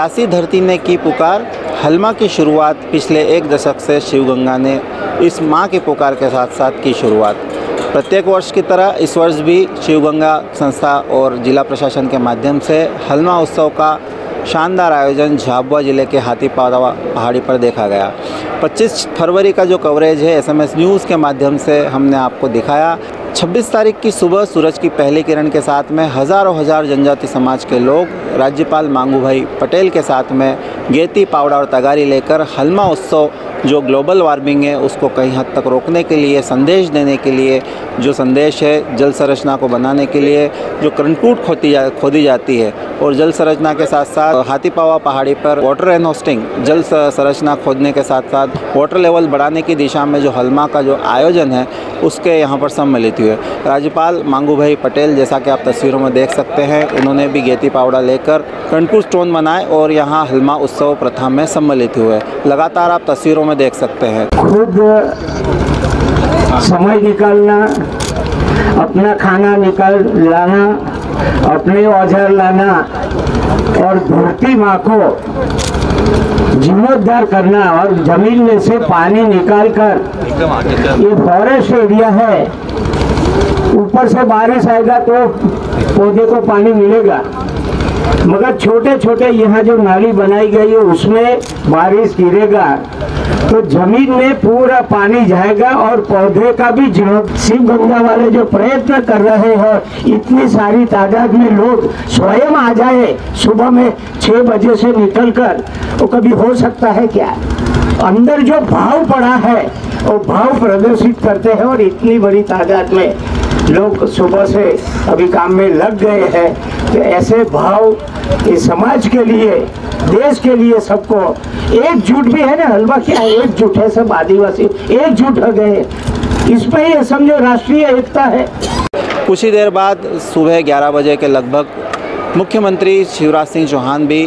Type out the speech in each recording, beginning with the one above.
प्यासी धरती ने की पुकार। हलमा की शुरुआत पिछले एक दशक से शिवगंगा ने इस माँ की पुकार के साथ साथ की शुरुआत। प्रत्येक वर्ष की तरह इस वर्ष भी शिवगंगा संस्था और जिला प्रशासन के माध्यम से हलमा उत्सव का शानदार आयोजन झाबुआ जिले के हाथीपावा पहाड़ी पर देखा गया। 25 फरवरी का जो कवरेज है SMS न्यूज़ के माध्यम से हमने आपको दिखाया। 26 तारीख की सुबह सूरज की पहली किरण के साथ में हज़ारों जनजाति समाज के लोग राज्यपाल मांगूभाई पटेल के साथ में गेती, पावड़ा और तगारी लेकर हलमा उत्सव जो ग्लोबल वार्मिंग है उसको कहीं हद तक रोकने के लिए, संदेश देने के लिए, जो संदेश है जल संरचना को बनाने के लिए जो कंकूट खोदी जाती है और जल संरचना के साथ साथ हाथीपावा पहाड़ी पर वाटर एंड होस्टिंग जल संरचना खोदने के साथ साथ वाटर लेवल बढ़ाने की दिशा में जो हलमा का जो आयोजन है उसके यहाँ पर सम्मिलित हुए। राज्यपाल मांगूभाई पटेल जैसा कि आप तस्वीरों में देख सकते हैं, उन्होंने भी गेती पावड़ा लेकर कंकूट स्टोन बनाए और यहाँ हलमा उत्सव प्रथा में सम्मिलित हुए। लगातार आप तस्वीरों में देख सकते हैं। खुद समय निकालना, अपना खाना निकाल लाना, अपने औजार लाना और धरती माँ को जीर्णोद्धार करना और जमीन में से पानी निकालकर, ये फॉरेस्ट एरिया है, ऊपर से बारिश आएगा तो पौधे को पानी मिलेगा, मगर छोटे छोटे यहाँ जो नाली बनाई गई है उसमें बारिश गिरेगा तो जमीन में पूरा पानी जाएगा और पौधे का भी जीर्ण। शिवगंगा वाले जो प्रयत्न कर रहे हैं, इतनी सारी तादाद में लोग स्वयं आ जाए सुबह में 6 बजे से निकलकर, वो कभी हो सकता है क्या? अंदर जो भाव पड़ा है वो भाव प्रदर्शित करते हैं और इतनी बड़ी तादाद में लोग सुबह से अभी काम में लग गए हैं। तो ऐसे भाव इस समाज के लिए, देश के लिए, सबको एकजुट भी है ना। हलवा क्या है, एकजुट है, सब आदिवासी एकजुट हो गए, इसमें ये समझो राष्ट्रीय एकता है। कुछ ही देर बाद सुबह 11 बजे के लगभग मुख्यमंत्री शिवराज सिंह चौहान भी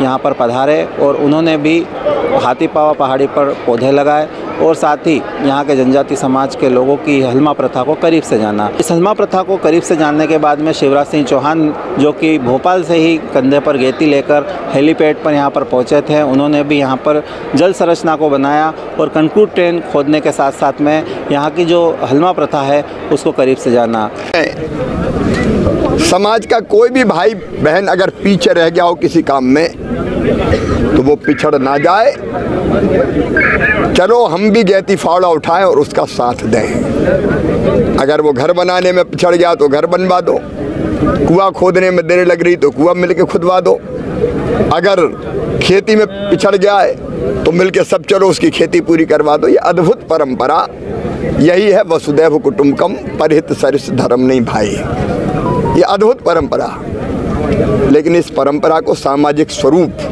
यहाँ पर पधारे और उन्होंने भी हाथीपावा पहाड़ी पर पौधे लगाए और साथ ही यहाँ के जनजाति समाज के लोगों की हलमा प्रथा को करीब से जाना। इस हलमा प्रथा को करीब से जानने के बाद में शिवराज सिंह चौहान, जो कि भोपाल से ही कंधे पर गेती लेकर हेलीपैड पर यहाँ पर पहुँचे थे, उन्होंने भी यहाँ पर जल संरचना को बनाया और कंक्रीट ट्रेन खोदने के साथ साथ में यहाँ की जो हलमा प्रथा है उसको करीब से जाना। समाज का कोई भी भाई बहन अगर पीछे रह गया हो किसी काम में तो वो पिछड़ ना जाए। चलो हम भी गेती फावड़ा उठाएं और उसका साथ दें। अगर वो घर बनाने में पिछड़ गया तो घर बनवा दो, कुआं खोदने में देर लग रही तो कुआं मिलके खुदवा दो, अगर खेती में पिछड़ जाए तो मिलके सब चलो उसकी खेती पूरी करवा दो। ये अद्भुत परंपरा, यही है वसुदैव कुटुंबकम, परहित सरिस धर्म नहीं भाई। ये अद्भुत परंपरा, लेकिन इस परंपरा को सामाजिक स्वरूप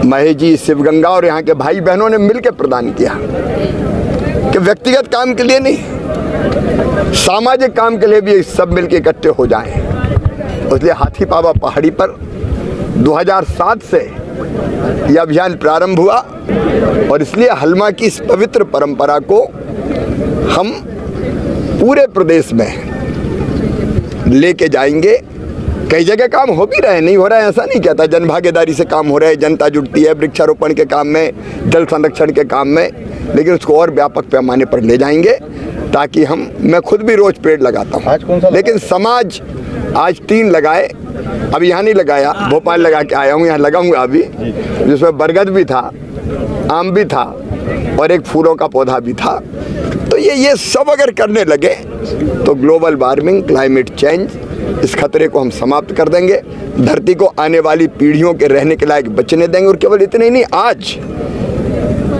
महेश जी, शिवगंगा और यहाँ के भाई बहनों ने मिलकर प्रदान किया कि व्यक्तिगत काम के लिए नहीं, सामाजिक काम के लिए भी सब मिलकर इकट्ठे हो जाएं। इसलिए हाथीपावा पहाड़ी पर 2007 से यह अभियान प्रारंभ हुआ और इसलिए हलमा की इस पवित्र परंपरा को हम पूरे प्रदेश में लेके जाएंगे। कई जगह काम हो भी रहे, नहीं हो रहा है ऐसा नहीं कहता, जन भागीदारी से काम हो रहा है, जनता जुटती है वृक्षारोपण के काम में, जल संरक्षण के काम में, लेकिन उसको और व्यापक पैमाने पर ले जाएंगे ताकि मैं खुद भी रोज पेड़ लगाता हूँ, लेकिन समाज आज 3 लगाए, अभी यहाँ नहीं लगाया, भोपाल लगा के आया हूँ, यहाँ लगाऊंगा अभी, जिसमें बरगद भी था, आम भी था और एक फूलों का पौधा भी था। तो ये सब अगर करने लगे तो ग्लोबल वार्मिंग, क्लाइमेट चेंज, इस खतरे को हम समाप्त कर देंगे, धरती को आने वाली पीढ़ियों के रहने के लायक बचने देंगे। और केवल इतने ही नहीं, आज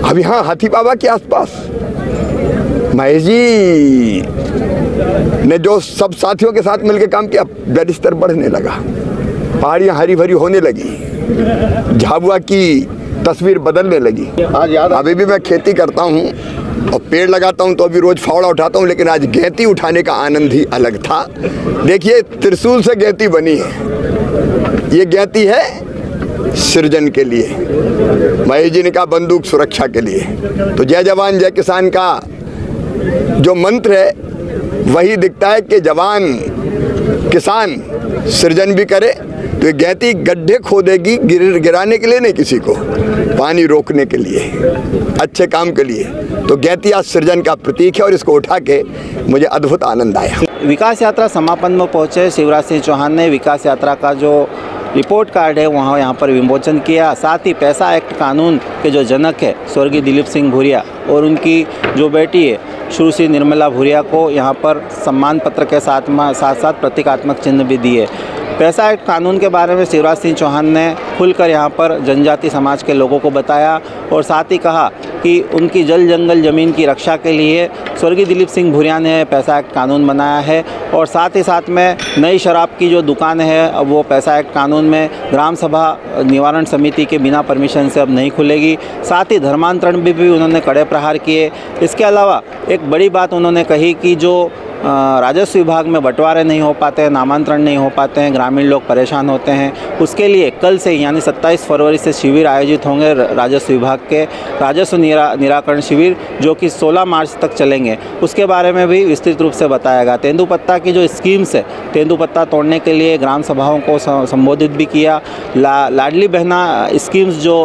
अब यहाँ हाथीपावा के आसपास महेश जी ने जो सब साथियों के साथ मिलकर काम किया, जल स्तर बढ़ने लगा, पहाड़ियाँ हरी भरी होने लगी, झाबुआ की तस्वीर बदलने लगी। अभी भी मैं खेती करता हूँ और पेड़ लगाता हूँ तो अभी रोज फावड़ा उठाता हूँ, लेकिन आज गेती उठाने का आनंद ही अलग था। देखिए, त्रिशूल से गेती बनी है, ये गेती है सृजन के लिए, महेश जी ने कहा बंदूक सुरक्षा के लिए। तो जय जवान जय किसान का जो मंत्र है वही दिखता है कि जवान किसान सृजन भी करे। तो गैती गड्ढे खोदेगी गिराने के लिए नहीं, किसी को पानी रोकने के लिए, अच्छे काम के लिए। तो गैती आज सृजन का प्रतीक है और इसको उठा के मुझे अद्भुत आनंद आया। विकास यात्रा समापन में पहुंचे शिवराज सिंह चौहान ने विकास यात्रा का जो रिपोर्ट कार्ड है वहाँ यहाँ पर विमोचन किया। साथ ही पैसा एक्ट कानून के जो जनक है स्वर्गीय दिलीप सिंह भूरिया और उनकी जो बेटी है सुश्री निर्मला भूरिया को यहाँ पर सम्मान पत्र के साथ प्रतीकात्मक चिन्ह भी दिए। पैसा एक्ट कानून के बारे में शिवराज सिंह चौहान ने खुलकर यहाँ पर जनजाति समाज के लोगों को बताया और साथ ही कहा कि उनकी जल जंगल ज़मीन की रक्षा के लिए स्वर्गीय दिलीप सिंह भूरिया ने पैसा एक्ट कानून बनाया है और साथ ही साथ में नई शराब की जो दुकान है अब वो पैसा एक्ट कानून में ग्राम सभा निवारण समिति के बिना परमिशन से अब नहीं खुलेगी। साथ ही धर्मांतरण भी उन्होंने कड़े प्रहार किए। इसके अलावा एक बड़ी बात उन्होंने कही कि जो राजस्व विभाग में बंटवारे नहीं हो पाते हैं, नामांतरण नहीं हो पाते हैं, ग्रामीण लोग परेशान होते हैं, उसके लिए कल से यानी 27 फरवरी से शिविर आयोजित होंगे राजस्व विभाग के राजस्व निराकरण शिविर जो कि 16 मार्च तक चलेंगे। उसके बारे में भी विस्तृत रूप से बताएगा। तेंदुपत्ता की जो स्कीम्स है, तेंदुपत्ता तोड़ने के लिए ग्राम सभाओं को संबोधित भी किया। लाडली बहना स्कीम्स जो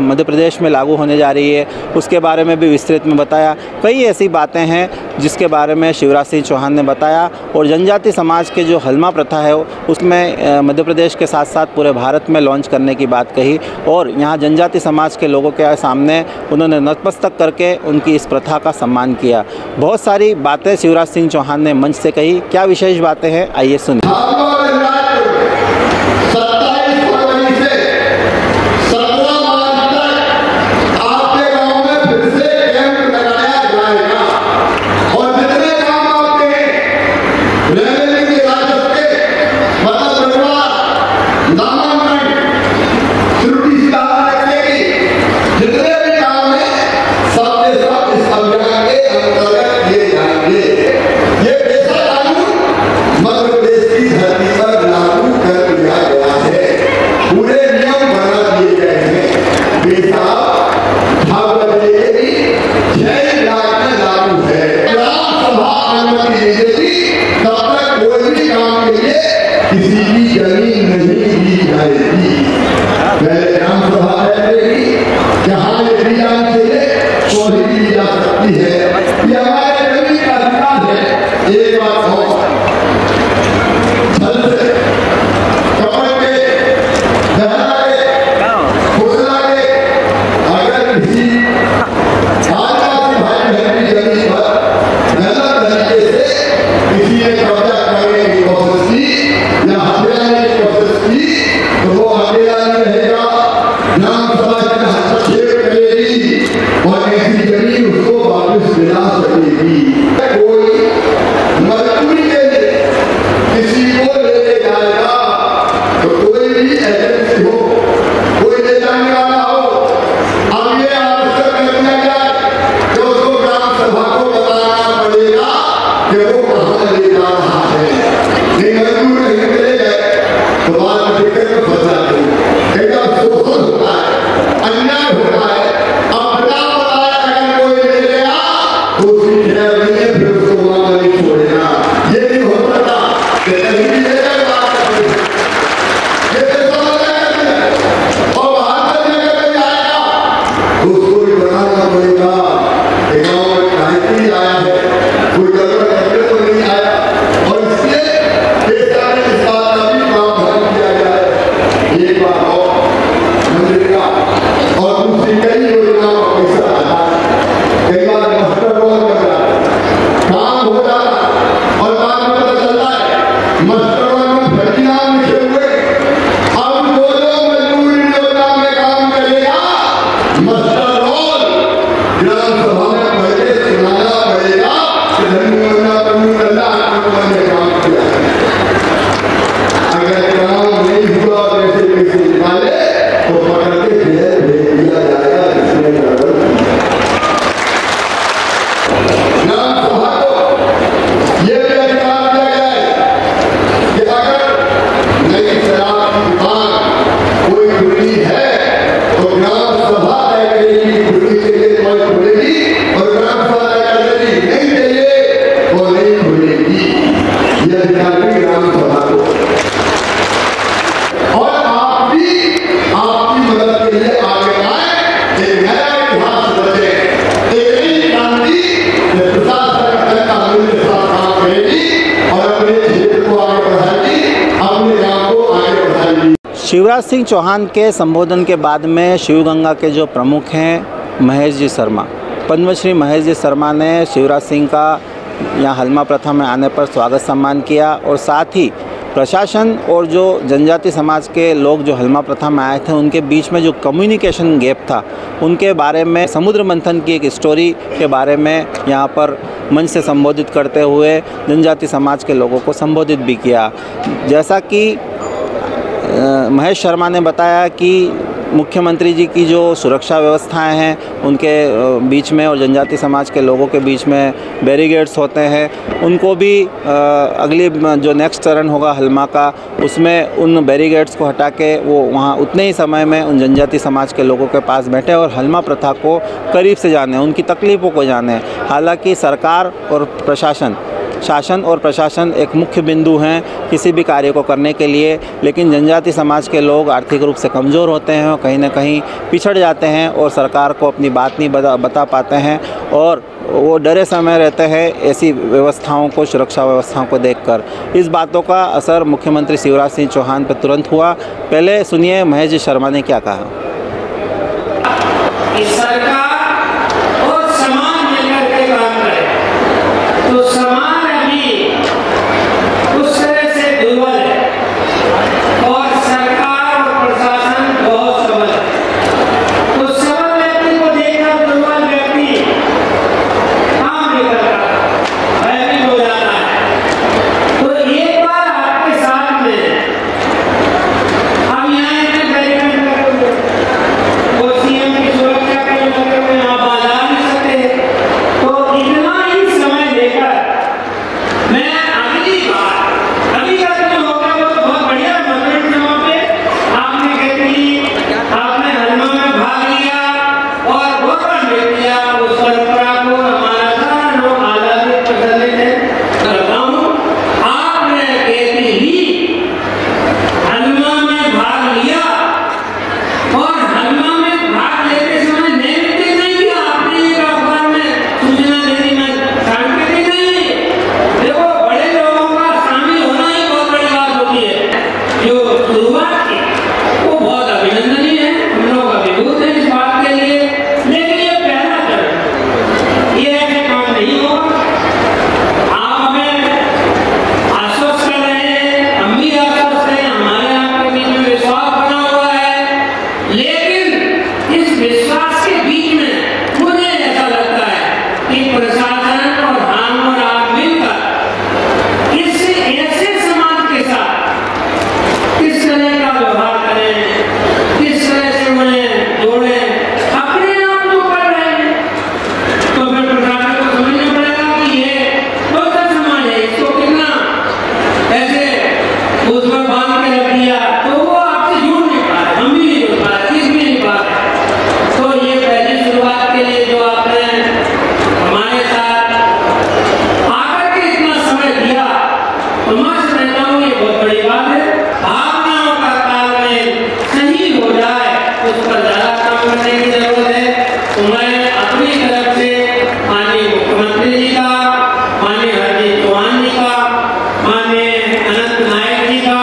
मध्य प्रदेश में लागू होने जा रही है उसके बारे में भी विस्तृत में बताया। कई ऐसी बातें हैं जिसके बारे में शिवराज सिंह चौहान ने बताया और जनजाति समाज के जो हलमा प्रथा है उसमें मध्य प्रदेश के साथ साथ पूरे भारत में लॉन्च करने की बात कही और यहाँ जनजाति समाज के लोगों के सामने उन्होंने नतमस्तक करके उनकी इस प्रथा का सम्मान किया। बहुत सारी बातें शिवराज सिंह चौहान ने मंच से कही। क्या विशेष बातें हैं, आइए सुनिए। किसी की जमीन नहीं दी जाएगी। पहले ग्राम सभा रहेगी, जहाँ ये दी जानी चाहिए तो ही दी जा सकती है। ये हमारे जमीन का अधिकार है। एक बात हो, छल से, कपट के, दहला के, फुसला के, अगर किसी आदिवासी भाई बहन की जमीन पर गलत तरीके से किसी ने कब्जा करने की कोशिश की या हथियाने की कोशिश की तो वो अकेला नहीं रहेगा। ग्राम सभा का हस्तक्षेप करेगी और ऐसी जमीन उसको वापस दिला सकेगी। कोई मजबूरी के लिए किसी को लेके जाएगा तो कोई भी एजेंसी हो, कोई ले जाने वाला हो, अब ये आवश्यक कर दिया जाए तो उसको ग्राम सभा को बताना पड़ेगा कि वो कहाँ ले जा रहा है। नहीं मजबूर नहीं ले गए तो बात फिक्र में फंसा नहीं। एकदम शोषण होता है, अन्याय होता है। अब बिना बताया अगर कोई ले गया तो उसकी खैर नहीं है, फिर उसको वहां नहीं छोड़ेगा। ये नहीं हो सकता कि कहीं भी ले जाए बात करें। ये तो समझ लेंगे और बाहर से लेकर कोई आएगा तो उसको भी बनाना पड़ेगा। गाँव में काहे आया है, कोई गड़बड़ करके तो नहीं आया और इसलिए इस बात का भी प्रावधान किया जाए। एक बात और मंदिर का और दूसरी कई योजनाओं का पैसा आता है। कई बार मास्टर रोल कर रहा है, काम हो जाता और बाद में पता चलता है मास्टर रोल में फर्जी नाम लिखे हुए। अब वो लोग मजदूरी योजना में काम करेगा, मास्टर रोल ग्राम सभा में पहले सुनाना पड़ेगा कि धन्यवाद ने काम किया है। अगर काम नहीं हुआ वैसे कैसे निकाले तो पकड़ के जेल भेज दिया जाएगा। इसमें गड़बड़ ग्राम सभा को ये भी अधिकार दिया गया है कि अगर नई शराब की दुकान कोई खुली है तो ग्राम सभा तय करेगी खुली चाहिए तो खुलेगी और ग्राम सभा तय करेगी नहीं चाहिए तो नहीं खुलेगी। शिवराज सिंह चौहान के संबोधन के बाद में शिवगंगा के जो प्रमुख हैं महेश जी शर्मा, पद्मश्री महेश जी शर्मा ने शिवराज सिंह का यहाँ हलमा प्रथा में आने पर स्वागत सम्मान किया और साथ ही प्रशासन और जो जनजाति समाज के लोग जो हलमा प्रथा में आए थे उनके बीच में जो कम्युनिकेशन गैप था उनके बारे में समुद्र मंथन की एक स्टोरी के बारे में यहाँ पर मंच से संबोधित करते हुए जनजाति समाज के लोगों को संबोधित भी किया। जैसा कि महेश शर्मा ने बताया कि मुख्यमंत्री जी की जो सुरक्षा व्यवस्थाएं हैं उनके बीच में और जनजाति समाज के लोगों के बीच में बैरिकेड्स होते हैं, उनको भी अगली जो नेक्स्ट चरण होगा हलमा का उसमें उन बैरिकेड्स को हटा के वो वहाँ उतने ही समय में उन जनजाति समाज के लोगों के पास बैठे और हलमा प्रथा को करीब से जाने, उनकी तकलीफ़ों को जाने। हालांकि सरकार और शासन और प्रशासन एक मुख्य बिंदु हैं किसी भी कार्य को करने के लिए, लेकिन जनजाति समाज के लोग आर्थिक रूप से कमज़ोर होते हैं और कहीं ना कहीं पिछड़ जाते हैं और सरकार को अपनी बात नहीं बता पाते हैं और वो डरे समय रहते हैं ऐसी व्यवस्थाओं को, सुरक्षा व्यवस्थाओं को देखकर। इस बातों का असर मुख्यमंत्री शिवराज सिंह चौहान पर तुरंत हुआ। पहले सुनिए महेश जी शर्मा ने क्या कहा। सरकार और समाज मिलकर के काम करे तो समाज उस तरह से दुर्बल है और सरकार और प्रशासन बहुत सबल है। तो सबल व्यक्ति को देखकर दुर्बल व्यक्ति काम नहीं करता, भयभीत हो जाता है। तो एक बार आपके साथ में हम यहाँ इतने बैरिकेड लगे हुए वो सीएम की सुरक्षा के लिए लगे हुए आप आ नहीं सकते। तो इतना ही समय लेकर मैं अगली बार अभी तक जो होगा वो तो बहुत बढ़िया मंदिर जमा पे आपने कहती आपने हलमा में भाग लिया और गौरव ले लिया उस परंपरा को हमारा सारा लोग आजादी पसंद है करता हूँ। आपने कहती ही हलमा में भाग लिया और हलमा में भाग लेते समय नेमते नहीं कि आपने एक अखबार में सूचना देनी मैं सांकेतिक नहीं। देखो बड़े लोगों का शामिल होना ही बहुत बड़ी बात होती है। जो शुरुआत की वो बहुत अभिनंदनीय है, हम लोग अभिभूत हैं इस बात के लिए। लेकिन ये पहला चरण ये ऐसे काम नहीं होगा। आप हमें आश्वस्त कर रहे हैं, हम भी आश्वस्त हैं, हमारे आपके बीच में विश्वास बना हुआ है। लेकिन इस विश्वास के बीच में मुझे ऐसा लगता है कि प्रशासन और हम और आप मिलकर इस ऐसे समाज के साथ किस तरह का व्यवहार करें, किस तरह से उन्हें जोड़ें, अपने आप तो कर रहे हैं। तो फिर प्रशासन को समझना पड़ेगा कि ये कौन सा समाज है, इसको कितना ऐसे उस पर बांध के रख दिया तो वो आपसे जुड़ नहीं पा रहे, हम भी नहीं जुड़ पा रहे, किस भी नहीं पा रहे। तो ये पहली शुरुआत के लिए जो आपने हमारे साथ आकर के इतना समय दिया तो मैं समझता हूँ ये बहुत बड़ी बात है। भावनाओं का तालमेल सही हो जाए उस पर ज्यादा काम करने की जरूरत है। तो मैं अपनी तरफ से माननीय मुख्यमंत्री जी का, माननीय हरदीप चौहान जी का, माननीय अनंत नायक जी का,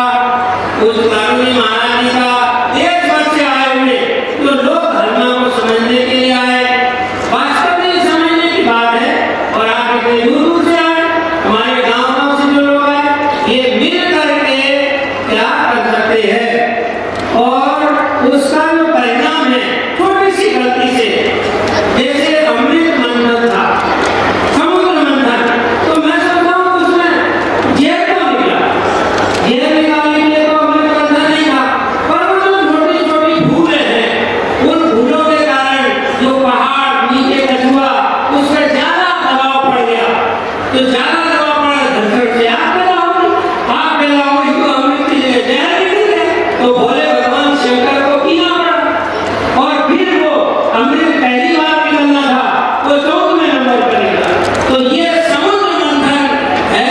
उस कानूनी महाराज जी का, देश भर से आए हुए जो लोग हलमा को समझने के लिए आए, वास्तव में समझने की बात है। और आप इतने दूर से आए, हमारे गाँव से जो लोग आए, ये मिल करके क्या कर सकते हैं और उसका जो परिणाम है छोटी सी गलती से, जैसे अमृत मंथन था, समुद्र मंथन, तो मैं समझता हूँ उसमें जेल तो निकला, जेल निकालने के लिए तो अमृत मंथन नहीं था, पर वो जो छोटी छोटी भूलें हैं उन भूलों के कारण जो पहाड़ नीचे कछुआ उस पर ज्यादा दबाव पड़ गया। तो ज्यादा दबाव पड़ा धरती से आप पैदा हुई तो अमृत की जगह जहर निकल गए। तो भोले भगवान शंकर को पीना पड़ा और फिर वो अमृत पहली बार निकलना था तो 14वें नंबर पर निकला। तो ये समुद्र मंथन है,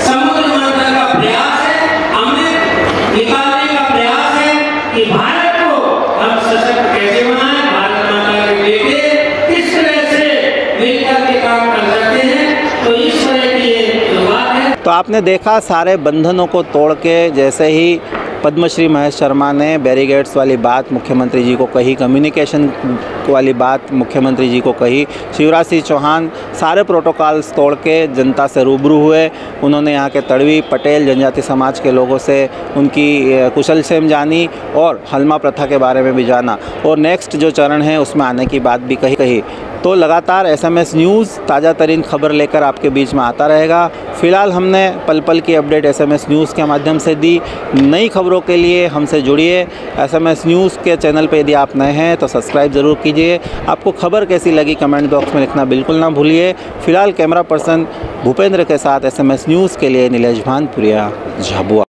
समुद्र मंथन का प्रयास है, अमृत निकालने का प्रयास है कि भारत को हम सशक्त कैसे बनाएं, भारत माता के बेटे किस तरह से मिलकर के काम कर सकते हैं। तो इस तरह की ये शुरुआत है। तो आपने देखा सारे बंधनों को तोड़ के जैसे ही पद्मश्री महेश शर्मा ने बैरिगेड्स वाली बात मुख्यमंत्री जी को कही, कम्युनिकेशन वाली बात मुख्यमंत्री जी को कही। शिवराज सिंह चौहान सारे प्रोटोकॉल्स तोड़ के जनता से रूबरू हुए। उन्होंने यहाँ के तड़वी, पटेल, जनजाति समाज के लोगों से उनकी कुशल क्षेम जानी और हलमा प्रथा के बारे में भी जाना, और नेक्स्ट जो चरण है उसमें आने की बात भी कही। तो लगातार SMS न्यूज़ ताज़ा तरीन खबर लेकर आपके बीच में आता रहेगा। फ़िलहाल हमने पल पल की अपडेट SMS न्यूज़ के माध्यम से दी। नई खबरों के लिए हमसे जुड़िए। SMS न्यूज़ के चैनल पे यदि आप नए हैं तो सब्सक्राइब ज़रूर कीजिए। आपको खबर कैसी लगी कमेंट बॉक्स में लिखना बिल्कुल ना भूलिए। फ़िलहाल कैमरा पर्सन भूपेंद्र के साथ SMS न्यूज़ के लिए नीलेश भानपुरिया, झाबुआ।